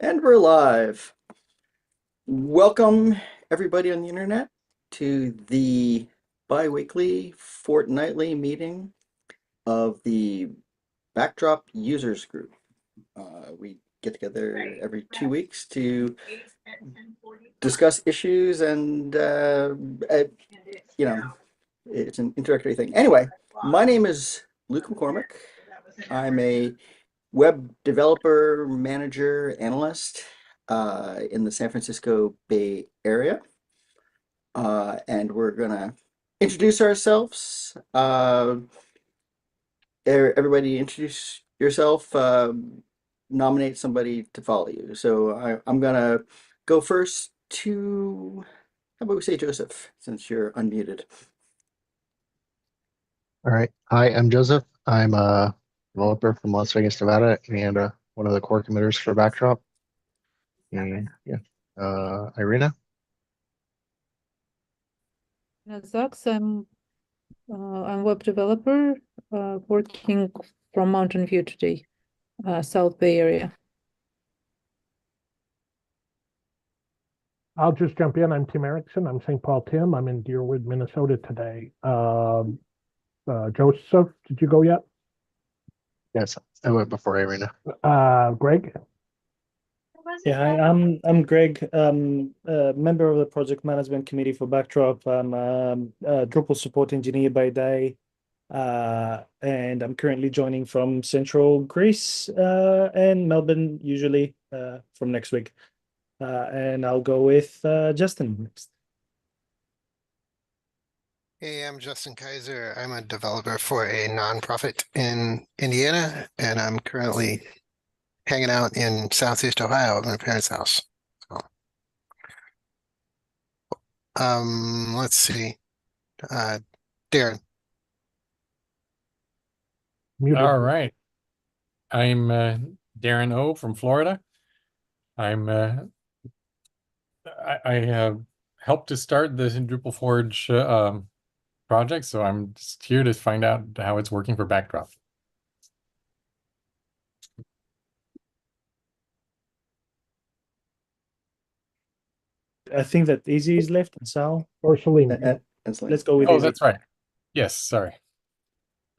And we're live. Welcome, everybody on the internet, to the bi-weekly, fortnightly meeting of the Backdrop Users Group. We get together every 2 weeks to discuss issues and, you know, it's an introductory thing. Anyway, my name is Luke McCormick. I'm a web developer, manager, analyst in the San Francisco Bay Area. And we're going to introduce ourselves. Everybody introduce yourself, nominate somebody to follow you. So I'm going to go first to, how about we say Joseph, since you're unmuted. All right. Hi, I'm Joseph. I'm a developer from Las Vegas, Nevada, and one of the core committers for Backdrop. And yeah, Irina. Zach, I'm web developer working from Mountain View today, South Bay area. I'll just jump in. I'm Tim Erickson. I'm St. Paul Tim. I'm in Deerwood, Minnesota today. Joseph, did you go yet? Yes, I went before Irina. Greg? Yeah, I'm Greg, a member of the project management committee for Backdrop. I'm a Drupal support engineer by day, and I'm currently joining from Central Greece and Melbourne, usually from next week. And I'll go with Justin next. Hey, I'm Justin Kaiser. I'm a developer for a nonprofit in Indiana, and I'm currently hanging out in Southeast Ohio at my parents' house. So, let's see. Darren. Muted. All right. I'm Darren O from Florida. I have helped to start the Drupal Forge project, so I'm just here to find out how it's working for Backdrop. I think that Izzy is left and Sal. Or Celine. Let's go with Oh, Izzy. that's right. Yes, sorry.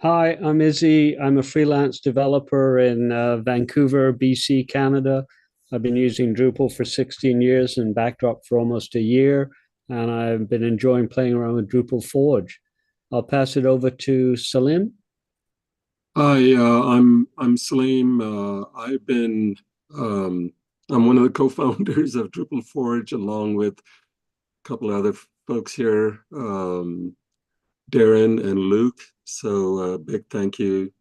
Hi, I'm Izzy. I'm a freelance developer in Vancouver, BC, Canada. I've been using Drupal for 16 years and Backdrop for almost a year, and I've been enjoying playing around with Drupal Forge. I'll pass it over to Salim. Hi, I'm Salim. I'm one of the co-founders of Drupal Forge, along with a couple of other folks here, Darren and Luke. So big thank you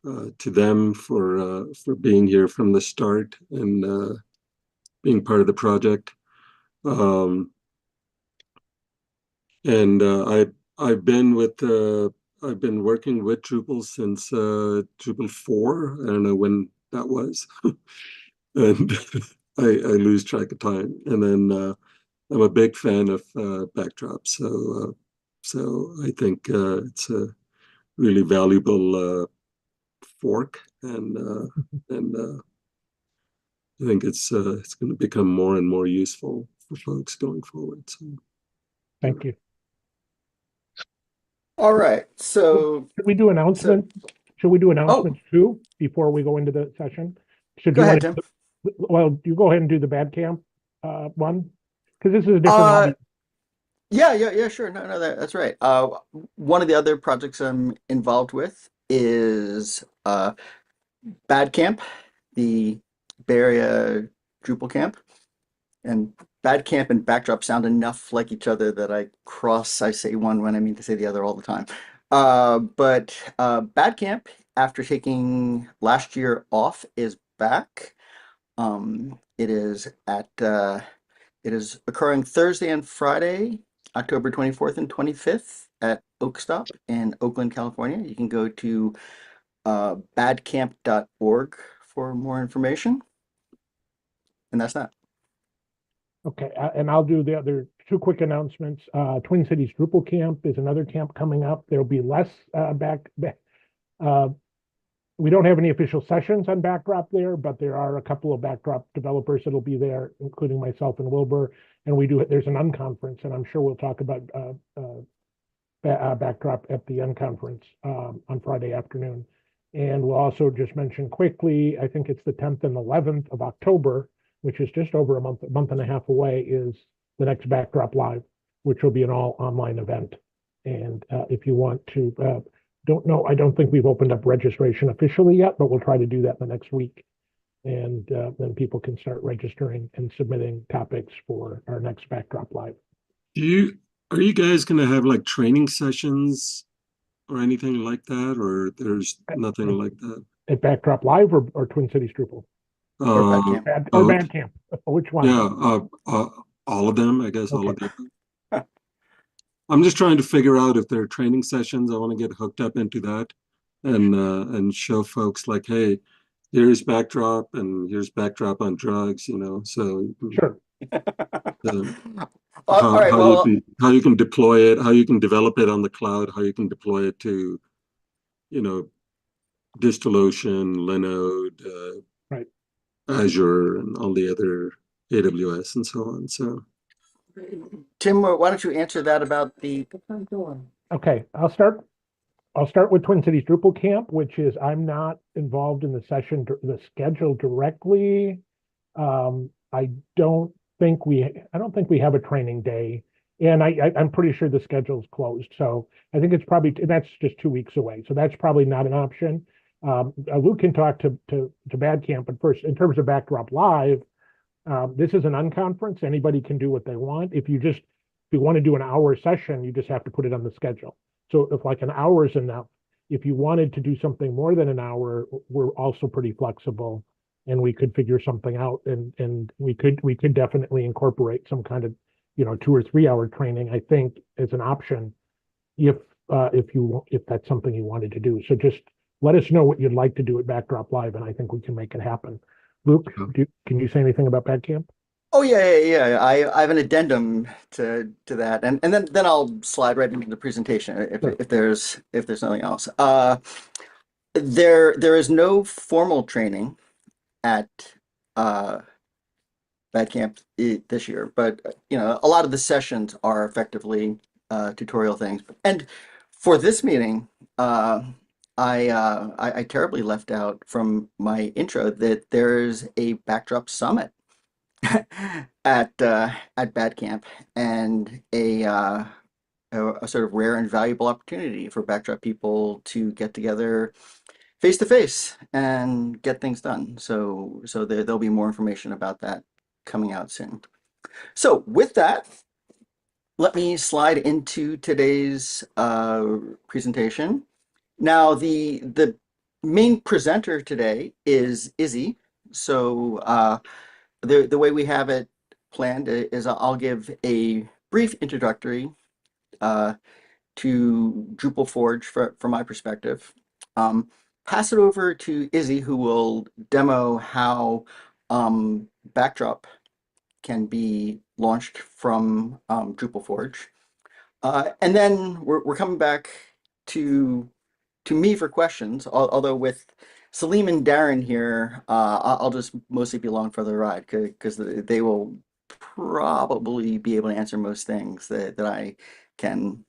to them for being here from the start and being part of the project. I've been working with Drupal since Drupal 4. I don't know when that was, and I lose track of time. And then I'm a big fan of Backdrop, so I think it's a really valuable fork, and I think it's going to become more and more useful for folks going forward. So, Thank you. All right. So Should we do announcements? Should we do announcements too before we go into the session? Go ahead, Tim. Well, you go ahead and do the Badcamp one, because this is a different audience. Yeah, sure. No, that's right. One of the other projects I'm involved with is Badcamp, the Bay Area Drupal camp. And Badcamp and Backdrop sound enough like each other that I say one when I mean to say the other all the time. But Badcamp, after taking last year off, is back. It is occurring Thursday and Friday, October 24th and 25th at Oakstop in Oakland, California. You can go to badcamp.org for more information. And that's that. Okay, and I'll do the other two quick announcements. Twin Cities Drupal Camp is another camp coming up. There'll be less we don't have any official sessions on Backdrop there, but there are a couple of Backdrop developers that'll be there, including myself and Wilbur. And there's an unconference, and I'm sure we'll talk about Backdrop at the unconference on Friday afternoon. And we'll also just mention quickly, I think it's the 10th and 11th of October, which is just over a month and a half away, is the next Backdrop Live, which will be an all online event. And if you want to, I don't think we've opened up registration officially yet, but we'll try to do that the next week. And then people can start registering and submitting topics for our next Backdrop Live. Are you guys going to have like training sessions or anything like that, or there's nothing like that? At Backdrop Live or Twin Cities Drupal? Or Badcamp. Badcamp. Which one? Yeah, all of them, I guess. Okay. All of them. I'm just trying to figure out if there are training sessions. I want to get hooked up into that and show folks like, hey, here's Backdrop and here's Backdrop on drugs, so sure. How you can deploy it, how you can develop it on the cloud, how you can deploy it to, DigitalOcean, Linode, right, Azure, and all the other AWS and so on. So, Tim, why don't you answer that about the? Okay, I'll start with Twin Cities Drupal Camp, which is I'm not involved in the schedule directly. I don't think we have a training day, and I'm pretty sure the schedule's closed. So I think it's probably, that's just 2 weeks away. So that's probably not an option. Luke can talk to Badcamp, but first, in terms of Backdrop Live, this is an unconference. Anybody can do what they want. If you want to do an hour session, you just have to put it on the schedule. So if like an hour is enough, if you wanted to do something more than an hour, we're also pretty flexible, and we could figure something out, and we could definitely incorporate some kind of 2 or 3 hour training, I think, as an option if that's something you wanted to do. So just let us know what you'd like to do at Backdrop Live, and I think we can make it happen. Luke, can you say anything about Badcamp? Oh yeah. I have an addendum to that, and then I'll slide right into the presentation if there's nothing else. There is no formal training at Badcamp this year, but a lot of the sessions are effectively tutorial things. And for this meeting, I terribly left out from my intro that there's a Backdrop Summit at Badcamp, and a sort of rare and valuable opportunity for Backdrop people to get together face to face and get things done. So there'll be more information about that coming out soon. So with that, let me slide into today's presentation. Now, the main presenter today is Izzy. So the way we have it planned is I'll give a brief introductory to Drupal Forge from my perspective. Pass it over to Izzy, who will demo how Backdrop can be launched from Drupal Forge. And then we're coming back to me for questions, although with Salim and Darren here, I'll just mostly be along for the ride because they will probably be able to answer most things that I can.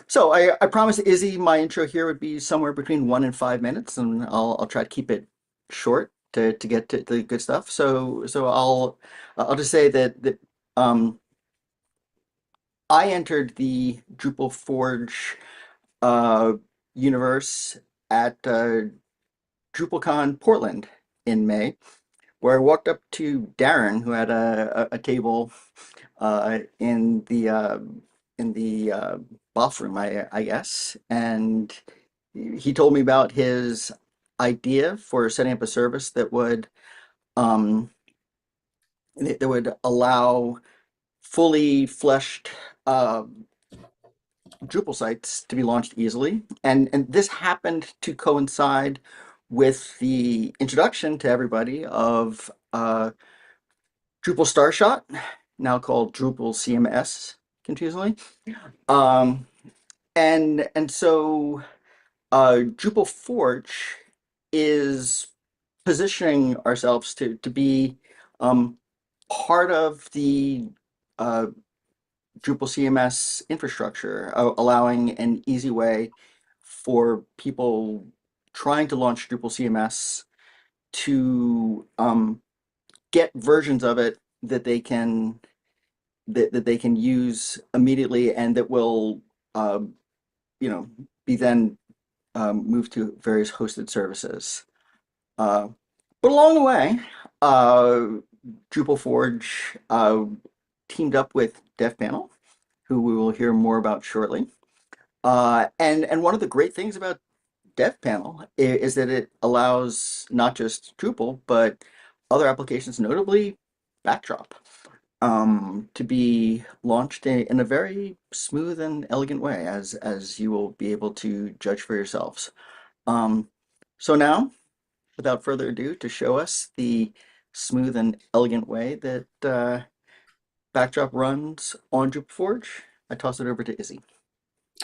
So I promised Izzy my intro here would be somewhere between 1 and 5 minutes, and I'll try to keep it short to get to the good stuff. So I'll just say that I entered the Drupal Forge universe at DrupalCon Portland in May, where I walked up to Darren, who had a table in the bathroom, I guess, and he told me about his idea for setting up a service that would allow fully fleshed Drupal sites to be launched easily, and this happened to coincide with the introduction to everybody of Drupal Starshot, now called Drupal CMS, confusingly. And so Drupal Forge is positioning ourselves to be part of the Drupal CMS infrastructure, allowing an easy way for people trying to launch Drupal CMS to get versions of it that they can that they can use immediately and that will you know be then moved to various hosted services. But along the way, Drupal Forge teamed up with DevPanel, who we will hear more about shortly. And one of the great things about DevPanel is that it allows not just Drupal, but other applications, notably Backdrop, to be launched in a very smooth and elegant way, as you will be able to judge for yourselves. So now, without further ado, to show us the smooth and elegant way that Backdrop runs on Drupal Forge, I toss it over to Izzy.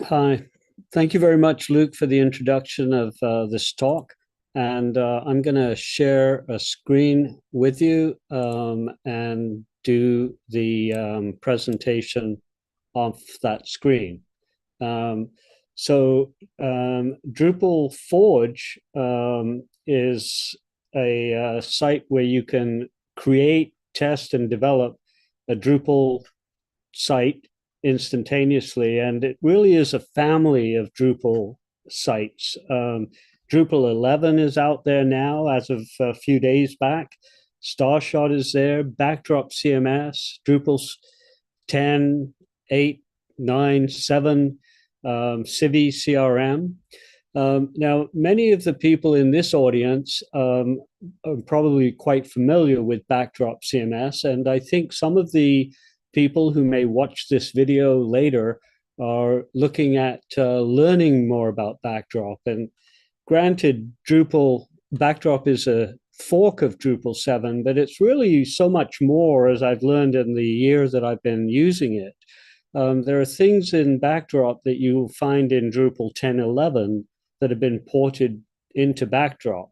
Hi, thank you very much, Luke, for the introduction of this talk. And I'm going to share a screen with you and do the presentation off that screen. Drupal Forge is a site where you can create, test, and develop a Drupal site instantaneously, and it really is a family of Drupal sites. Drupal 11 is out there now as of a few days back. Starshot is there, Backdrop CMS, Drupal's 10, 8, 9, 7, Civi CRM. Now, many of the people in this audience are probably quite familiar with Backdrop CMS, and I think some of the people who may watch this video later are looking at learning more about Backdrop. And granted, Backdrop is a fork of Drupal 7, but it's really so much more, as I've learned in the years that I've been using it. There are things in Backdrop that you'll find in Drupal 10.11 that have been ported into Backdrop.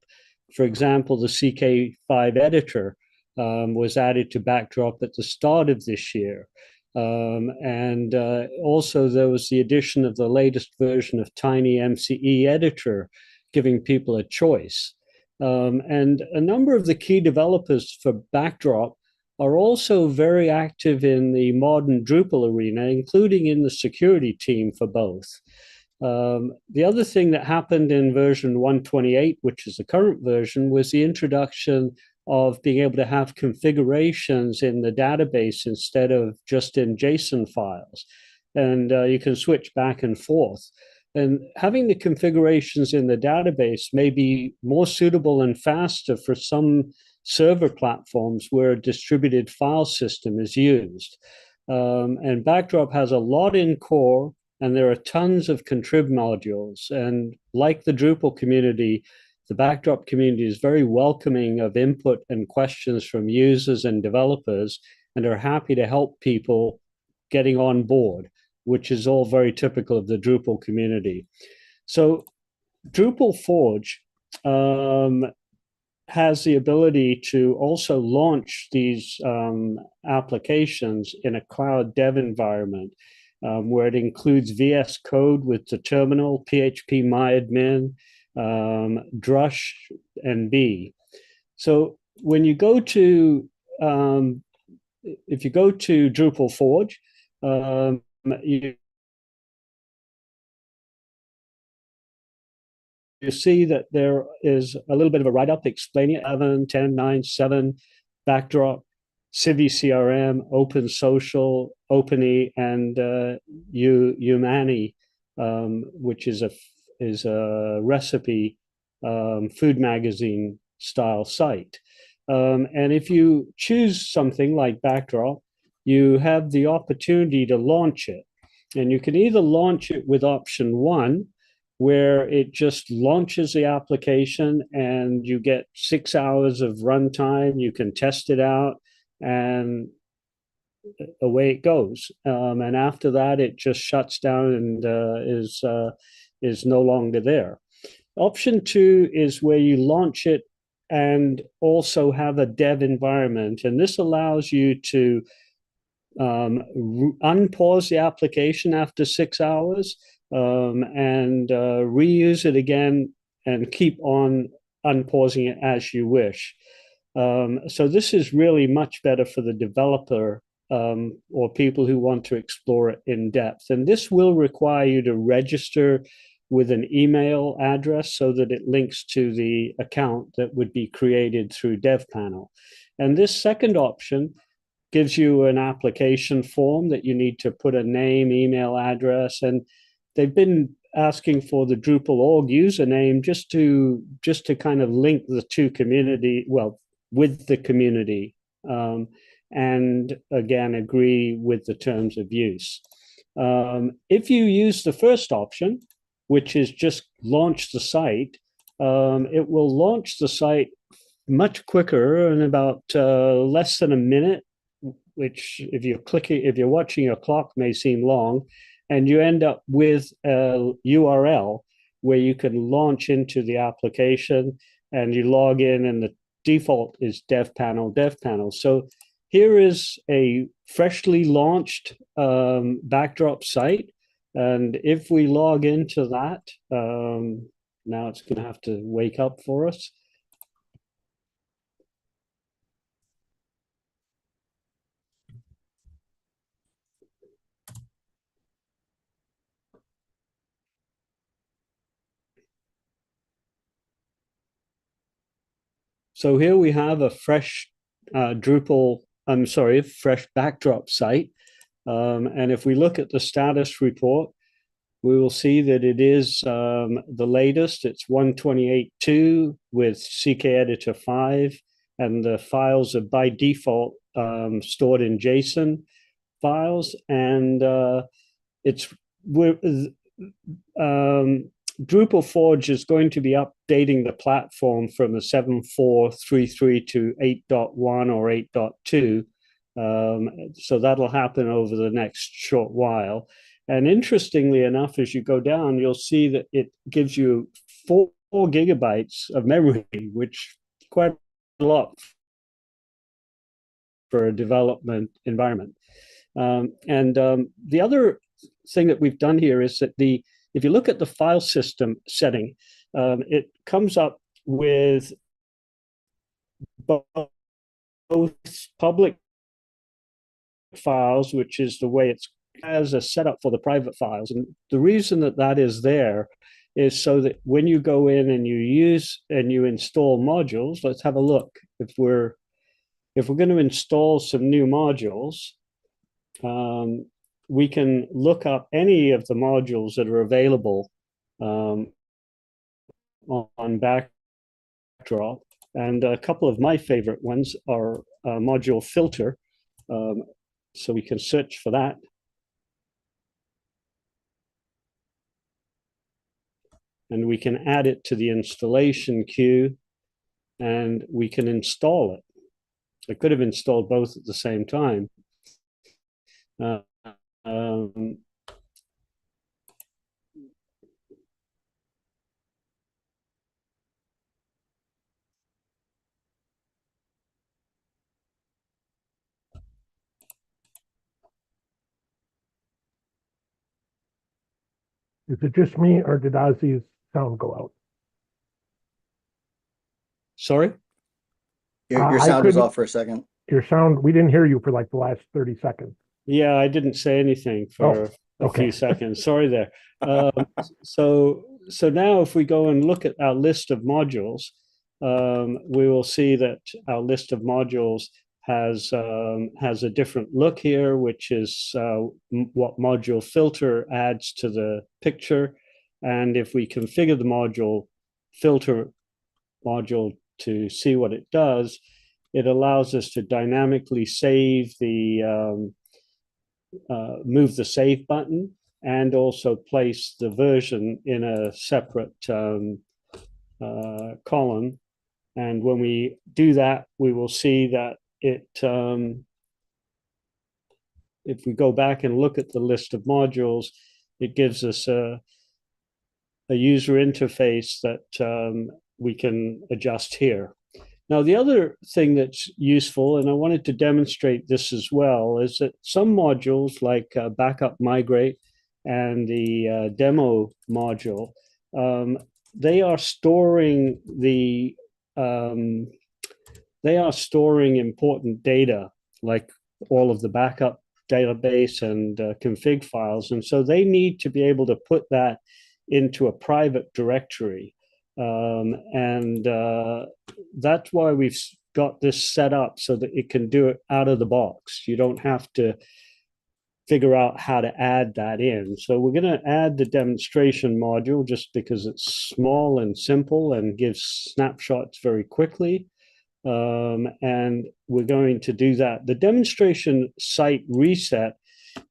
For example, the CK5 editor was added to Backdrop at the start of this year. Also there was the addition of the latest version of Tiny MCE editor, giving people a choice. And a number of the key developers for Backdrop are also very active in the modern Drupal arena, including in the security team for both. The other thing that happened in version 128, which is the current version, was the introduction of being able to have configurations in the database instead of just in JSON files. And you can switch back and forth. And having the configurations in the database may be more suitable and faster for some server platforms where a distributed file system is used. And Backdrop has a lot in core, and there are tons of contrib modules. And like the Drupal community, the Backdrop community is very welcoming of input and questions from users and developers, and are happy to help people getting on board, which is all very typical of the Drupal community. So Drupal Forge has the ability to also launch these applications in a cloud dev environment, where it includes VS Code with the terminal, PHP MyAdmin, Drush, and B. So when you go to, if you go to Drupal Forge, you see that there is a little bit of a write-up explaining 11, 10, 9, 7, Backdrop, Civi CRM, Open Social, OpenE, and Umani, which is a recipe food magazine style site. And if you choose something like Backdrop, you have the opportunity to launch it. And you can either launch it with option 1, where it just launches the application and you get 6 hours of runtime. You can test it out and away it goes. And after that, it just shuts down and is no longer there. Option 2 is where you launch it and also have a dev environment. And this allows you to unpause the application after 6 hours and reuse it again and keep on unpausing it as you wish. So this is really much better for the developer or people who want to explore it in depth. And this will require you to register with an email address so that it links to the account that would be created through DevPanel. And this second option gives you an application form that you need to put a name, email address, and they've been asking for the Drupal org username just to kind of link the two community, well, with the community, and again, agree with the terms of use. If you use the first option, which is just launch the site, it will launch the site much quicker in about less than a minute, which if you're watching your clock may seem long, and you end up with a URL where you can launch into the application and you log in, and the default is dev panel. So here is a freshly launched Backdrop site. And if we log into that, now it's going to have to wake up for us. So here we have a fresh fresh Backdrop site. And if we look at the status report, we will see that it is the latest. It's 128.2 with CK Editor 5, and the files are by default stored in JSON files. And Drupal Forge is going to be updating the platform from the 7.4.3.3 to 8.1 or 8.2. So that'll happen over the next short while. And interestingly enough, as you go down, you'll see that it gives you 4 gigabytes of memory, which is quite a lot for a development environment. The other thing that we've done here is that if you look at the file system setting, it comes up with both public files, which is the way it's as a setup for the private files. And the reason that is there is so that when you go in and you use and you install modules, let's have a look. If we're going to install some new modules, we can look up any of the modules that are available on Backdrop. And a couple of my favorite ones are module filter. So we can search for that. And we can add it to the installation queue, and we can install it. I could have installed both at the same time. Is it just me, or did Ozzy's sound go out? Sorry? Your I sound was couldn't- off for a second. Your sound, we didn't hear you for like the last 30 seconds. Yeah, I didn't say anything for a okay. few seconds. Sorry there. So now if we go and look at our list of modules, we will see that our list of modules has a different look here, which is what module filter adds to the picture. And if we configure the module filter module to see what it does, it allows us to dynamically save the move the save button, and also place the version in a separate column. And when we do that, we will see that it, if we go back and look at the list of modules, it gives us a user interface that we can adjust here. Now, the other thing that's useful, and I wanted to demonstrate this as well, is that some modules like Backup Migrate and the demo module, they are storing important data, like all of the backup database and config files. And so they need to be able to put that into a private directory. That's why we've got this set up so that it can do it out of the box. You don't have to figure out how to add that in. So we're going to add the demonstration module just because it's small and simple and gives snapshots very quickly. And we're going to do that. The demonstration site reset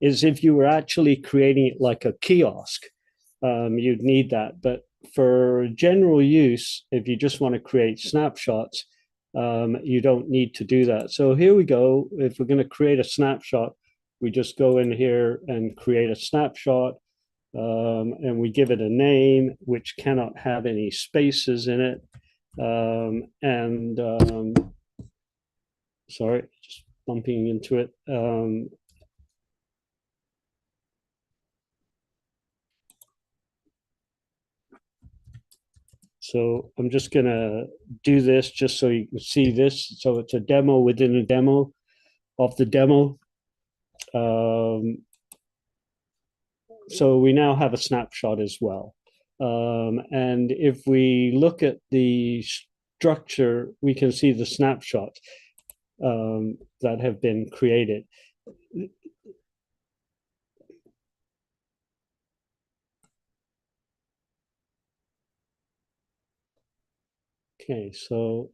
is if you were actually creating it like a kiosk, you'd need that. But for general use, if you just want to create snapshots, you don't need to do that. So here we go. If we're going to create a snapshot, we just go in here and create a snapshot, and we give it a name, which cannot have any spaces in it. Sorry, just bumping into it. So I'm just going to do this just so you can see this. So it's a demo within a demo of the demo. So we now have a snapshot as well. And if we look at the structure, we can see the snapshots that have been created. Okay, so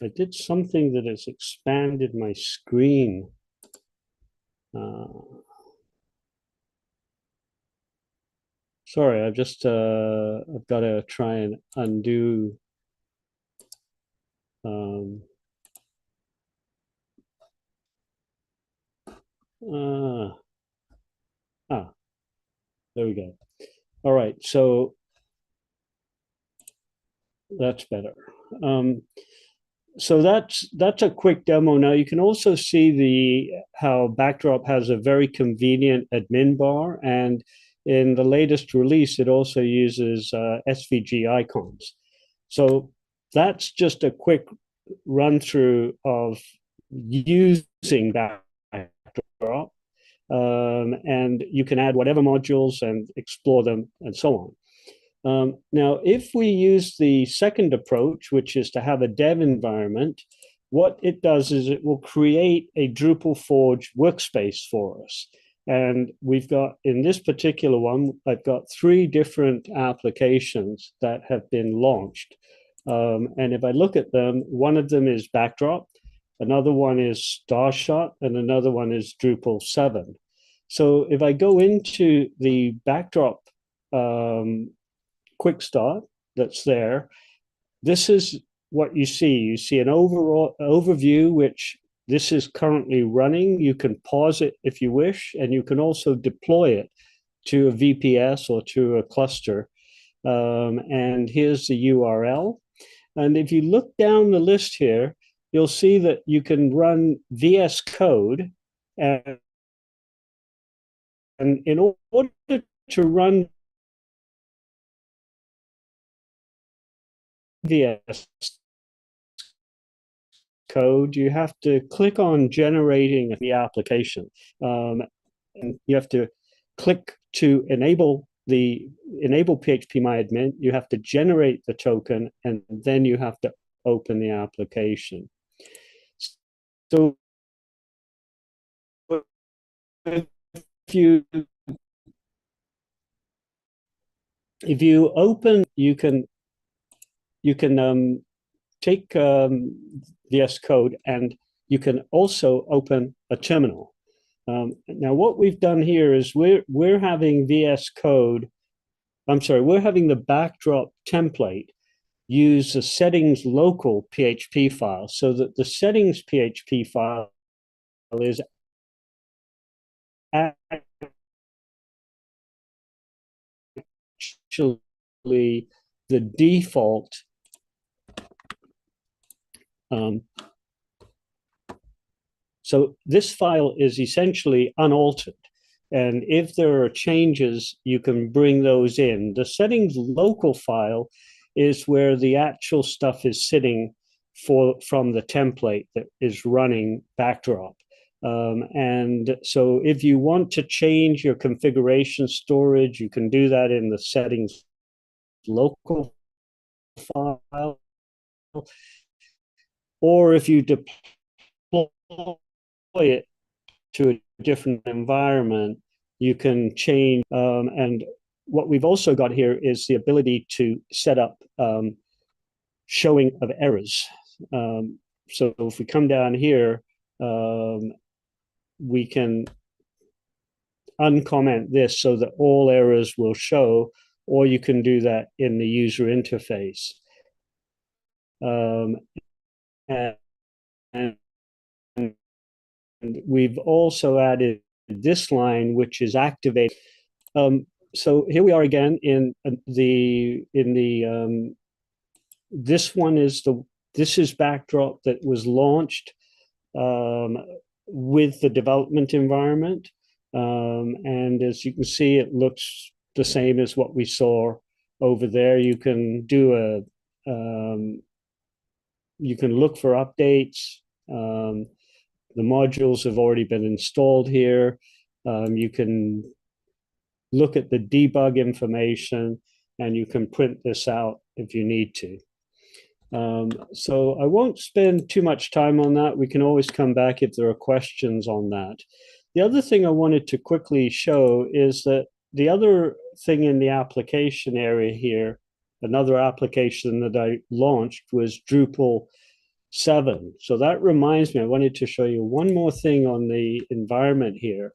I did something that has expanded my screen. Sorry, I've got to try and undo. There we go. All right, so that's better. So that's a quick demo. Now you can also see how Backdrop has a very convenient admin bar, and in the latest release, it also uses SVG icons. So that's just a quick run through of using Backdrop, and you can add whatever modules and explore them and so on. Now, if we use the second approach, which is to have a dev environment, what it does is it will create a Drupal Forge workspace for us. And we've got, in this particular one, I've got 3 different applications that have been launched. And if I look at them, one of them is Backdrop, another one is Starshot, and another one is Drupal 7. So if I go into the Backdrop quick start that's there, this is what you see. You see an overall overview, which this is currently running. You can pause it if you wish, and you can also deploy it to a VPS or to a cluster. And here's the URL. And if you look down the list here, you'll see that you can run VS Code. And in order to run VS Code, you have to click on generating the application. And you have to click to enable PHPMyAdmin. You have to generate the token, and then you have to open the application. So if you open, you can take VS Code, and you can also open a terminal. Now, what we've done here is we're having VS Code. We're having the Backdrop template use the settings local PHP file, so that the settings PHP file is actually the default so this file is essentially unaltered. And if there are changes, you can bring those in. The settings local file is where the actual stuff is sitting from the template that is running Backdrop. And so if you want to change your configuration storage, you can do that in the settings local file. Or if you deploy it to a different environment, you can change. And what we've also got here is the ability to set up showing of errors. So if we come down here, we can uncomment this so that all errors will show, or you can do that in the user interface. And we've also added this line, which is activate. So here we are again in the this one is this is Backdrop that was launched with the development environment. And as you can see, it looks the same as what we saw over there. You can do you can look for updates. The modules have already been installed here. You can look at the debug information, and you can print this out if you need to. So I won't spend too much time on that. We can always come back if there are questions on that. The other thing I wanted to quickly show is that the other thing in the application area here, another application that I launched was Drupal 7. So that reminds me, I wanted to show you one more thing on the environment here,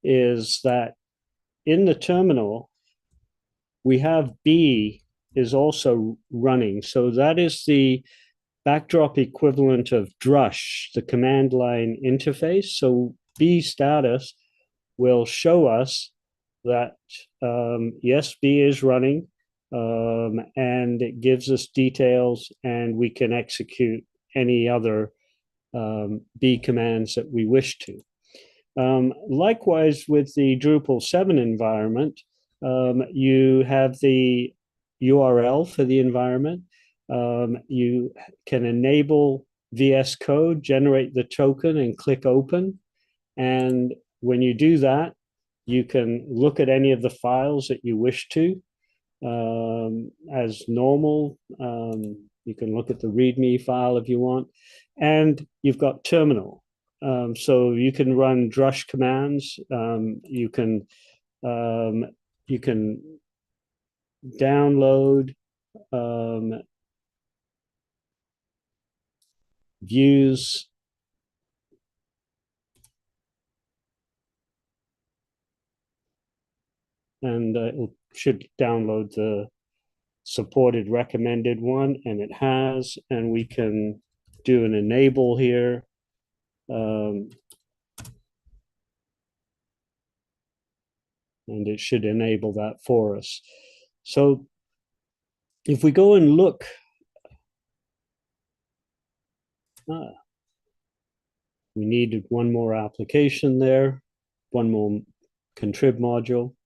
is that in the terminal, we have B is also running. So that is the Backdrop equivalent of Drush, the command line interface. So B status will show us that, yes, B is running, and it gives us details, and we can execute any other B commands that we wish to. Likewise, with the Drupal 7 environment, you have the URL for the environment. You can enable VS Code, generate the token, and click open. And when you do that, you can look at any of the files that you wish to as normal. You can look at the README file if you want. And you've got terminal. So you can run Drush commands. You can download views. And it should download the supported recommended one, and it has, and we can do an enable here. And it should enable that for us. So if we go and look, we needed one more application there, one more contrib module.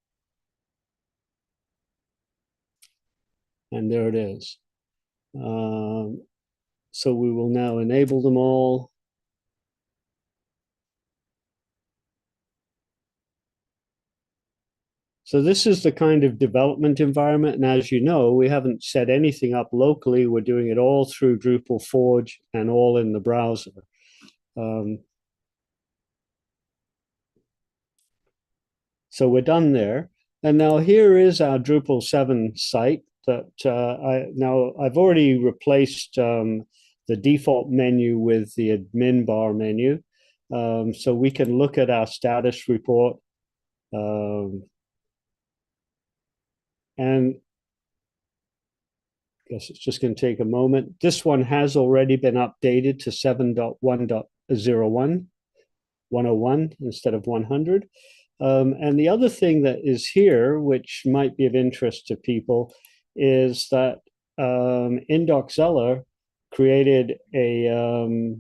And there it is. So we will now enable them all. So this is the kind of development environment. And as you know, we haven't set anything up locally. We're doing it all through Drupal Forge and all in the browser. So we're done there. And now here is our Drupal 7 site that I've already replaced the default menu with the admin bar menu. So we can look at our status report. And I guess it's just going to take a moment. This one has already been updated to 7.1.01, 101 instead of 100. And the other thing that is here, which might be of interest to people, is that Indoxella created a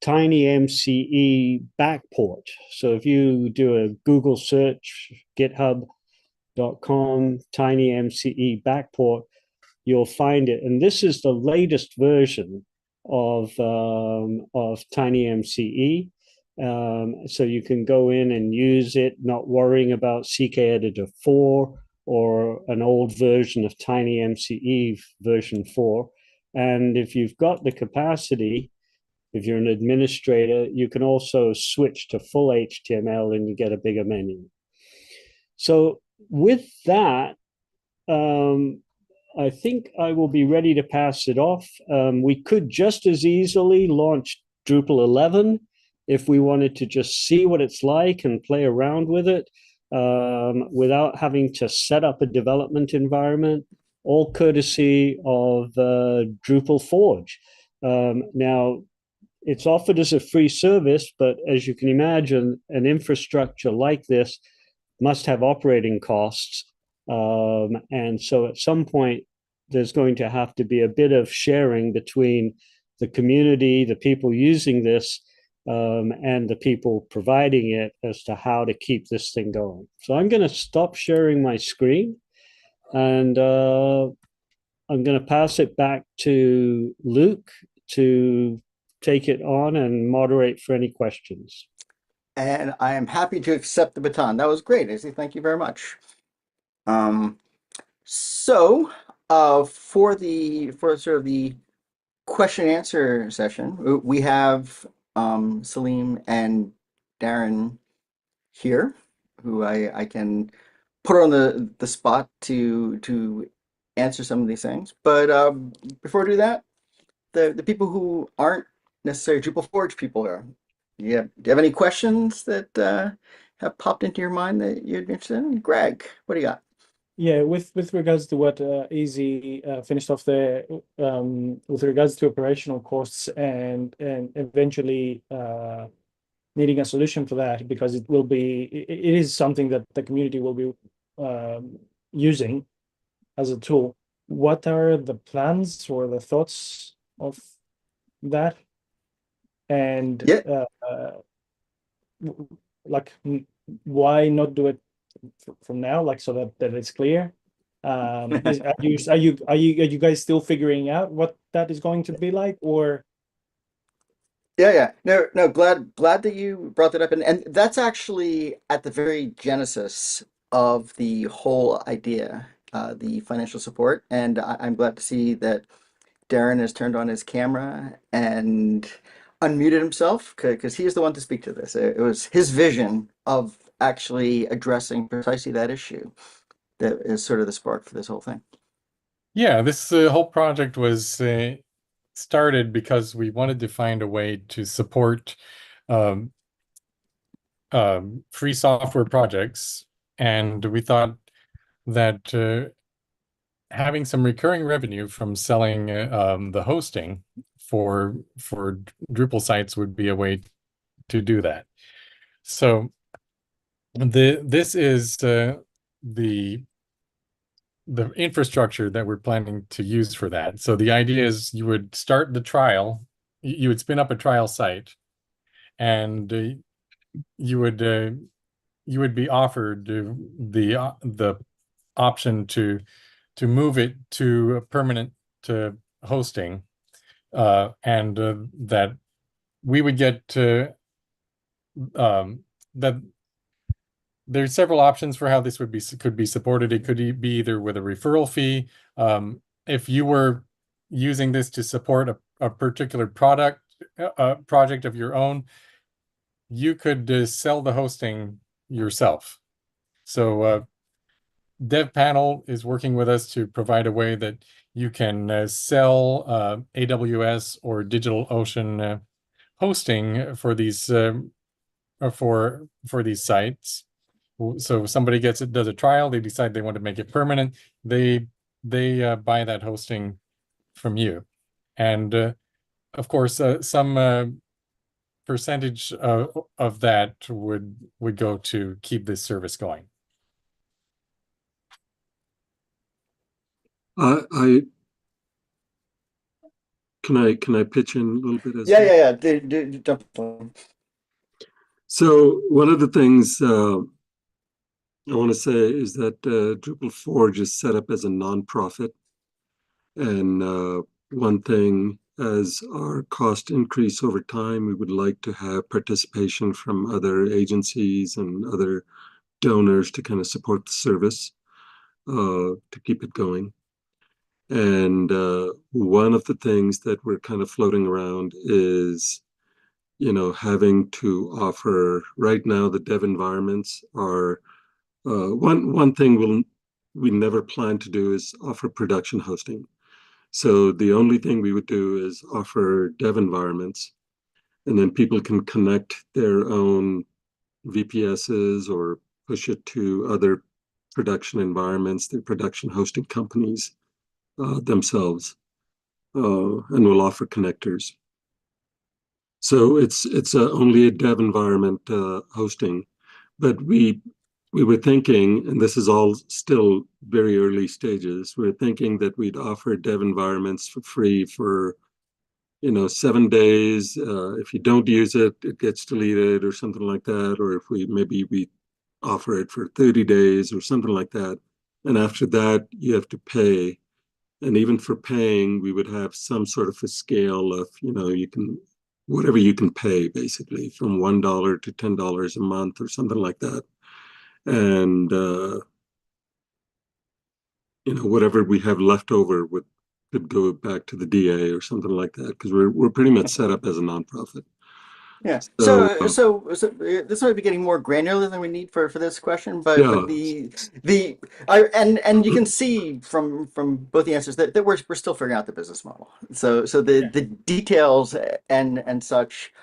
tiny MCE backport. So if you do a Google search, github.com, tiny MCE backport, you'll find it. And this is the latest version of tiny MCE. So you can go in and use it, not worrying about CK Editor 4 or an old version of tiny MCE version 4. And if you've got the capacity, if you're an administrator, you can also switch to full HTML and you get a bigger menu. So with that, I think I will be ready to pass it off. We could just as easily launch Drupal 11 if we wanted to just see what it's like and play around with it without having to set up a development environment, all courtesy of Drupal Forge. Now, it's offered as a free service, but as you can imagine, an infrastructure like this must have operating costs. And so at some point, there's going to have to be a bit of sharing between the community, the people using this, and the people providing it as to how to keep this thing going. So I'm going to stop sharing my screen, and I'm going to pass it back to Luke to take it on and moderate for any questions. And I am happy to accept the baton. That was great, Izzy. Thank you very much. So for sort of the question and answer session, we have Salim and Darren here, who I can put on the spot to answer some of these things. But before I do that, the people who aren't necessarily Drupal Forge people are. Yeah. Do you have any questions that have popped into your mind that you'd be interested in? Greg, what do you got? Yeah, with regards to what Easy finished off there, with regards to operational costs and eventually needing a solution for that, because it is something that the community will be using as a tool. What are the plans or the thoughts of that? And Yeah. like, why not do it from now, like, so that it's clear? Are you guys still figuring out what that is going to be like, or? Yeah. No, glad that you brought that up. And that's actually at the very genesis of the whole idea, the financial support. And I'm glad to see that Darren has turned on his camera and unmuted himself because he is the one to speak to this. It was his vision of actually addressing precisely that issue that is sort of the spark for this whole thing. Yeah, this whole project was started because we wanted to find a way to support um, free software projects, and we thought that having some recurring revenue from selling the hosting for Drupal sites would be a way to do that. So this is the infrastructure that we're planning to use for that. So the idea is you would start the trial, you would spin up a trial site, and you would be offered the option to move it to a permanent hosting, and that we would get that there's several options for how this could be supported. It could be either with a referral fee. If you were using this to support a particular project of your own, you could sell the hosting yourself. So DevPanel is working with us to provide a way that you can sell AWS or DigitalOcean hosting for these for these sites. So if somebody does a trial, they decide they want to make it permanent, they buy that hosting from you, and of course some percentage of that would go to keep this service going. I can I pitch in a little bit as Yeah, well? yeah, yeah. Jump on. So one of the things I want to say is that Drupal Forge is set up as a nonprofit, and one thing, as our cost increase over time, we would like to have participation from other agencies and other donors to kind of support the service, to keep it going. And one of the things that we're kind of floating around is, having to offer right now, the dev environments are one thing we never plan to do is offer production hosting. So the only thing we would do is offer dev environments, and then people can connect their own VPSs or push it to other production environments, their production hosting companies themselves, and we'll offer connectors. So it's only a dev environment hosting, but we were thinking, and this is all still very early stages, we're thinking that we'd offer dev environments for free for 7 days. If you don't use it, it gets deleted or something like that. Or if we offer it for 30 days or something like that. And after that, you have to pay. And even for paying, we would have some sort of a scale of, whatever you can pay, basically, from $1 to $10 a month or something like that. And, whatever we have left over could go back to the DA or something like that, because we're pretty much set up as a nonprofit. Yeah. So, So this might be getting more granular than we need for this question, but yeah, and you can see from both the answers that we're still figuring out the business model. So the details and such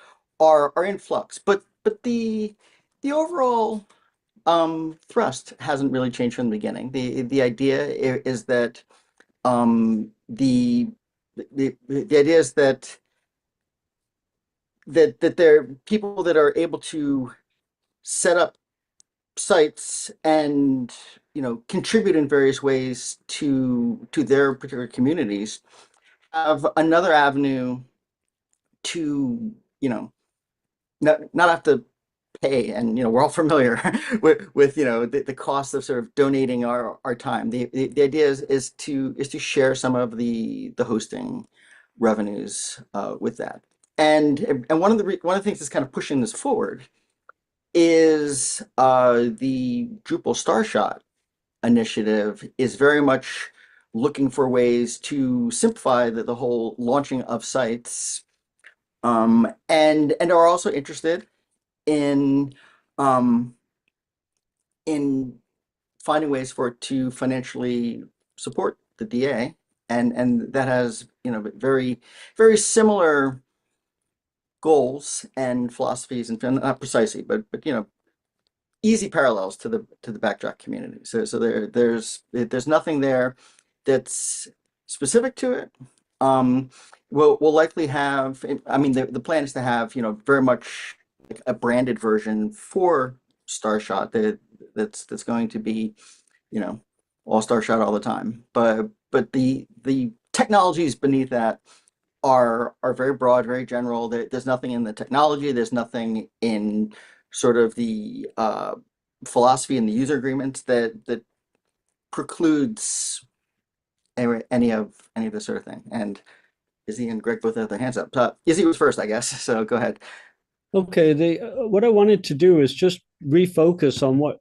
are in flux, but the overall thrust hasn't really changed from the beginning. The idea is that the idea is that there are people that are able to set up sites and contribute in various ways to their particular communities have another avenue to not have to pay. And we're all familiar with the cost of sort of donating our time. The idea is to share some of the hosting revenues with that. And one of the things that's kind of pushing this forward is the Drupal Starshot initiative is very much looking for ways to simplify the whole launching of sites, and are also interested in um, in finding ways for it to financially support the DA, and that has very very similar goals and philosophies, and not precisely, but easy parallels to the Backdrop community. So there's nothing there that's specific to it. We'll likely have. I mean, the plan is to have very much like a branded version for Starshot that's going to be all Starshot all the time. But the technologies beneath that are very broad, very general. There's nothing in the technology. There's nothing in sort of the philosophy and the user agreements that precludes any of this sort of thing. And Izzy and Greg both have their hands up. Izzy was first, I guess. So go ahead. Okay, what I wanted to do is just refocus on what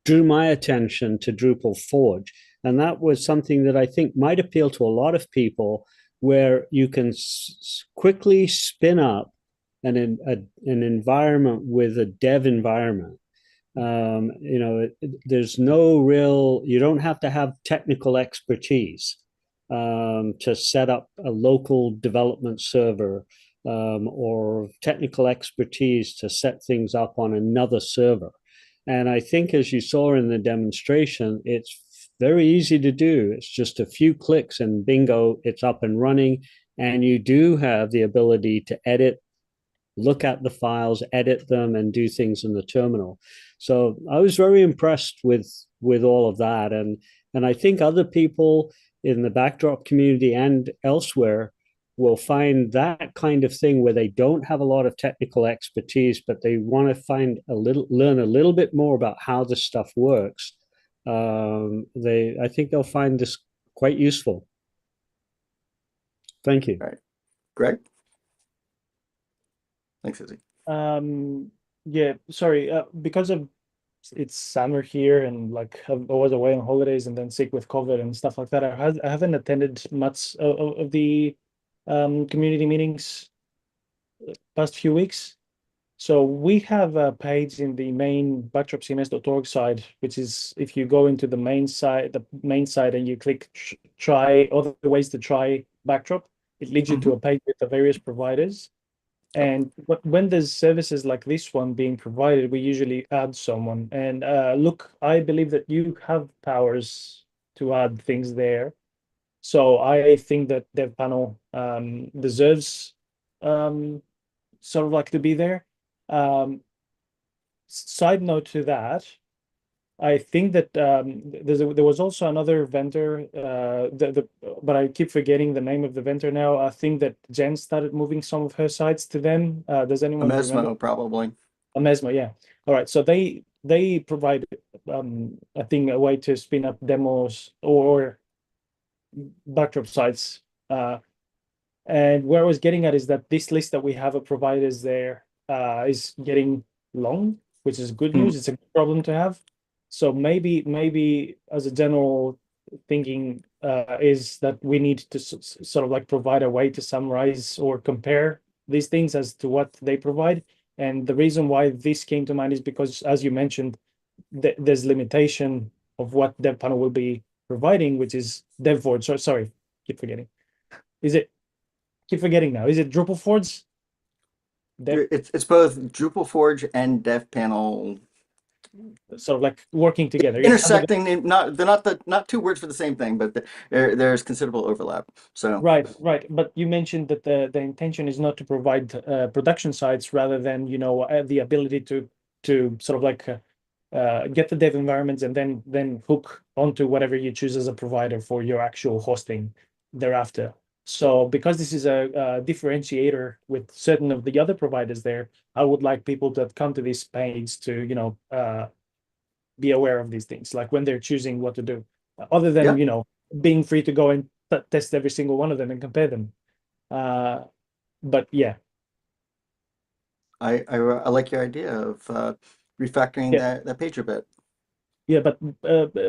drew my attention to Drupal Forge. And that was something that I think might appeal to a lot of people, where you can quickly spin up an environment with a dev environment. There's no real, you don't have to have technical expertise to set up a local development server, or technical expertise to set things up on another server. And I think, as you saw in the demonstration, it's very easy to do. It's just a few clicks and bingo, it's up and running. And you do have the ability to edit, look at the files, edit them, and do things in the terminal. So I was very impressed with all of that. And I think other people, in the Backdrop community and elsewhere will find that kind of thing where they don't have a lot of technical expertise, but they want to learn a little bit more about how this stuff works. I think they'll find this quite useful. Thank you. All right. Greg? Thanks, Izzy. Yeah, sorry, because of it's summer here and like I was away on holidays and then sick with COVID and stuff like that. I haven't attended much of the community meetings past few weeks. So we have a page in the main backdropcms.org side, which is if you go into the main site and you click try other ways to try Backdrop, it leads you to a page with the various providers. And when there's services like this one being provided, we usually add someone. And look, I believe that you have powers to add things there. So I think that dev panel deserves sort of like to be there. Side note to that, I think that there was also another vendor, but I keep forgetting the name of the vendor now. I think that Jen started moving some of her sites to them. Does anyone remember? Probably. Mesmo, yeah. All right, so they provide, I think, a way to spin up demos or Backdrop sites. And where I was getting at is that this list that we have of providers there is getting long, which is good news. It's a good problem to have. So maybe as a general thinking is that we need to sort of like provide a way to summarize or compare these things as to what they provide. And the reason why this came to mind is because, as you mentioned, there's limitation of what DevPanel will be providing, which is Dev Forge. Sorry, keep forgetting. Keep forgetting now. Is it Drupal Forge? It's both Drupal Forge and Dev Panel sort of like working together. Intersecting, they're not two words for the same thing, but there's considerable overlap. So right. But you mentioned that the intention is not to provide production sites, rather than the ability to sort of like get the dev environments and then hook onto whatever you choose as a provider for your actual hosting thereafter. So because this is a differentiator with certain of the other providers there, I would like people that come to this page to, be aware of these things, like when they're choosing what to do, other than, being free to go and test every single one of them and compare them. But yeah. I like your idea of refactoring that page a bit. Yeah, but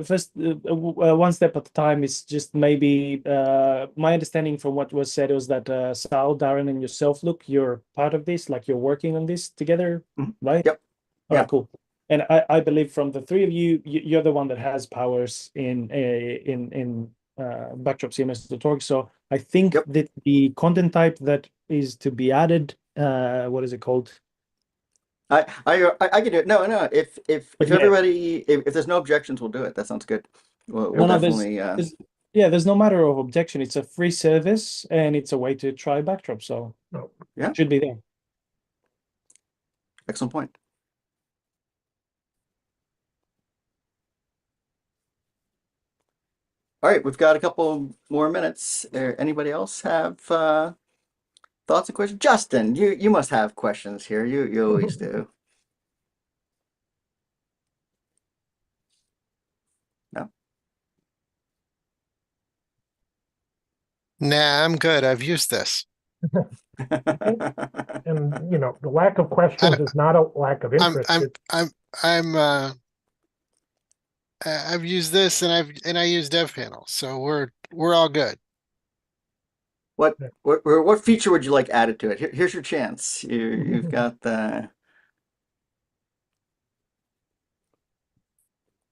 first, one step at a time is just maybe my understanding from what was said was that Sal, Darren, and yourself, look, you're part of this, like you're working on this together, right? Yep. All right, cool. And I believe from the three of you, you're the one that has powers in Backdrop CMS.org. So I think that the content type that is to be added, what is it called? I can do it. No. If everybody, if there's no objections, we'll do it. That sounds good. We'll definitely. There's no matter of objection. It's a free service and it's a way to try Backdrop. So yeah, it should be there. Excellent point. All right, we've got a couple more minutes. Anybody else have thoughts and questions? Justin, you must have questions here. You always do. No? Nah, I'm good. I've used this. And the lack of questions is not a lack of interest. I've used this and I use Dev Panel, so we're all good. What feature would you like added to it? Here's your chance. You've got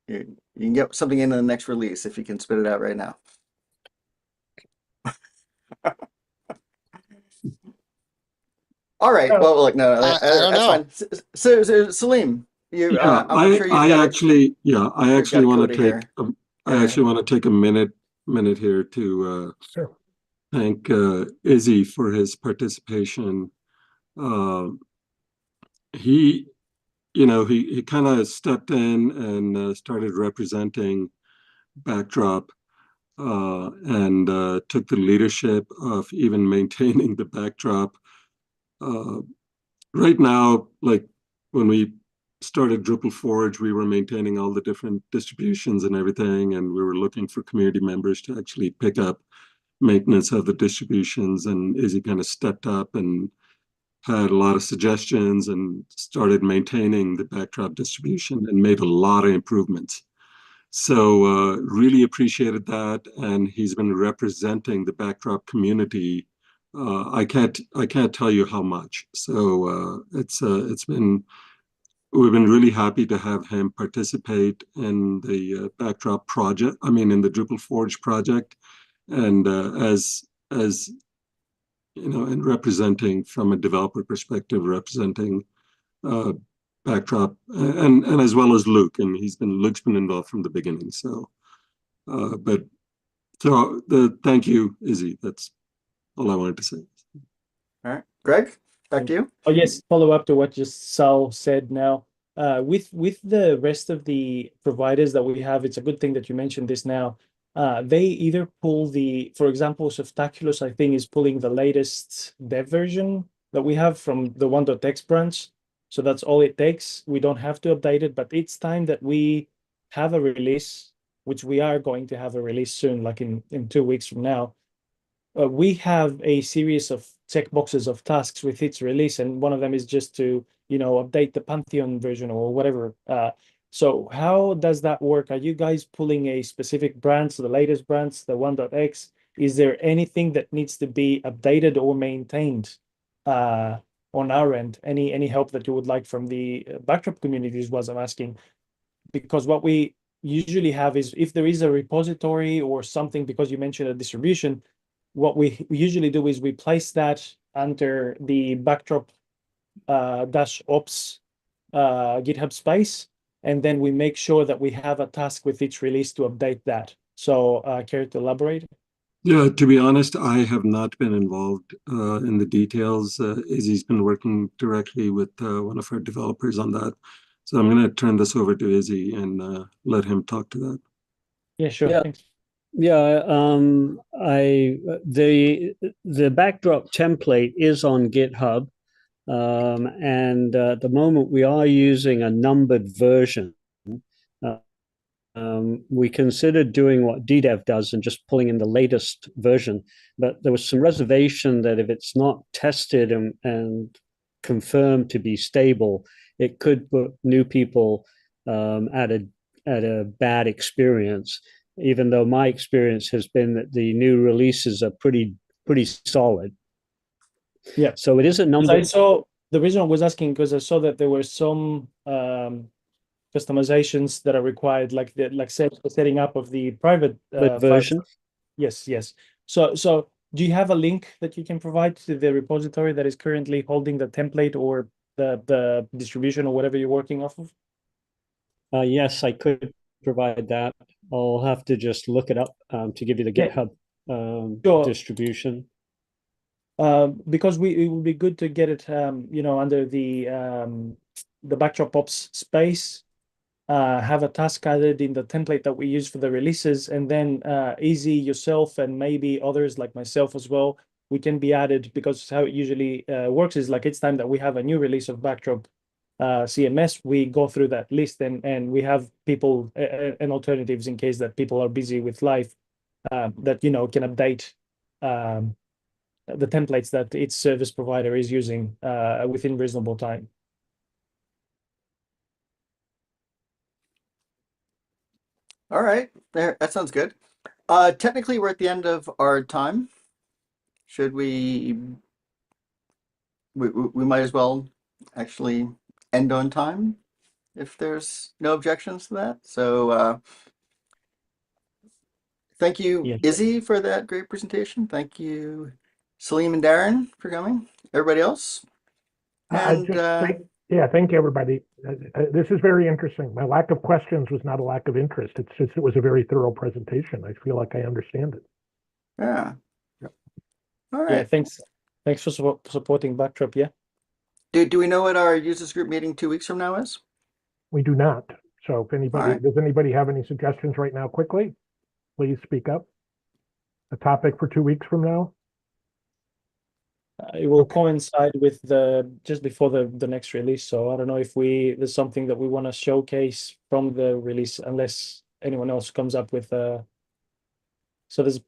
you can get something into the next release if you can spit it out right now. All right. Well, look, no, that's fine. So Salim, I'm sure I actually want to take a minute here to thank Izzy for his participation. He kind of stepped in and started representing Backdrop and took the leadership of even maintaining the backdrop. Right now, like when we started Drupal Forge, we were maintaining all the different distributions and everything, and we were looking for community members to actually pick up maintenance of the distributions. And Izzy kind of stepped up and had a lot of suggestions and started maintaining the backdrop distribution and made a lot of improvements. So really appreciated that, and he's been representing the backdrop community. I can't tell you how much. So it's been, we've been really happy to have him participate in the backdrop project. I mean, in the Drupal Forge project, and as you know, and representing from a developer perspective, representing Backdrop, and as well as Luke, and Luke's been involved from the beginning. So, but so thank you, Izzy. That's all I wanted to say. All right, Greg, back to you. Oh yes, follow up to what just Sal said now. With the rest of the providers that we have, it's a good thing that you mentioned this now. They either pull for example, Softaculous, I think, is pulling the latest dev version that we have from the 1.x branch. So that's all it takes. We don't have to update it, but it's time that we have a release, which we are going to have a release soon, like in 2 weeks from now. We have a series of checkboxes of tasks with its release, and one of them is just to, update the Pantheon version or whatever. So how does that work? Are you guys pulling a specific branch, the latest branch, the 1.x? Is there anything that needs to be updated or maintained on our end? Any help that you would like from the Backdrop community is what I'm asking. Because what we usually have is, if there is a repository or something, because you mentioned a distribution, what we usually do is we place that under the Backdrop -ops GitHub space, and then we make sure that we have a task with each release to update that. So care to elaborate? Yeah, to be honest, I have not been involved in the details. Izzy's been working directly with one of our developers on that. So I'm going to turn this over to Izzy and let him talk to that. Yeah, sure. Yeah. Thanks. Yeah, the Backdrop template is on GitHub, and at the moment we are using a numbered version. We considered doing what DDEV does and just pulling in the latest version, but there was some reservation that if it's not tested and confirmed to be stable, it could put new people at a bad experience. Even though my experience has been that the new releases are pretty solid. Yeah. So it is a number. I saw, the reason I was asking, because I saw that there were some customizations that are required, like setting up of the private version. Yes. So do you have a link that you can provide to the repository that is currently holding the template or the distribution or whatever you're working off of? Yes, I could provide that. I'll have to just look it up to give you the GitHub distribution. Because it would be good to get it, under the Backdrop Ops space, have a task added in the template that we use for the releases, and then Izzy, yourself, and maybe others like myself as well, we can be added, because how it usually works is, like, it's time that we have a new release of Backdrop CMS, we go through that list and we have people and alternatives in case that people are busy with life, that can update the templates that each service provider is using within reasonable time. All right, there. That sounds good. Technically, we're at the end of our time. Should we might as well actually end on time if there's no objections to that. So thank you, Yeah. Izzy, for that great presentation. Thank you, Salim and Darren, for coming. Everybody else. And thank you, everybody. This is very interesting. My lack of questions was not a lack of interest. It's just, it was a very thorough presentation. I feel like I understand it. Yeah. All right. Yeah, thanks for supporting Backdrop. Yeah. Do we know what our users group meeting 2 weeks from now is? We do not. So if anybody, right. Does anybody have any suggestions right now quickly? Please speak up. a topic for 2 weeks from now? It will Okay. coincide with just before the next release. So I don't know if there's something that we want to showcase from the release, unless anyone else comes up with so there's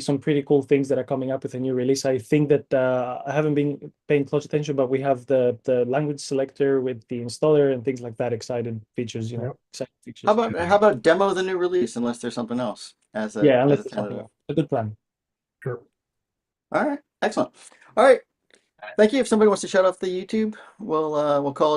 some pretty cool things that are coming up with a new release. I think that I haven't been paying close attention, but we have the language selector with the installer and things like that. Exciting features, Yep. exciting features. How about demo the new release unless there's something else as a Yeah, unless as a there's something tentative. else. A good plan. Sure. All right, excellent. All right, thank you. If somebody wants to shut off the YouTube, we'll call it.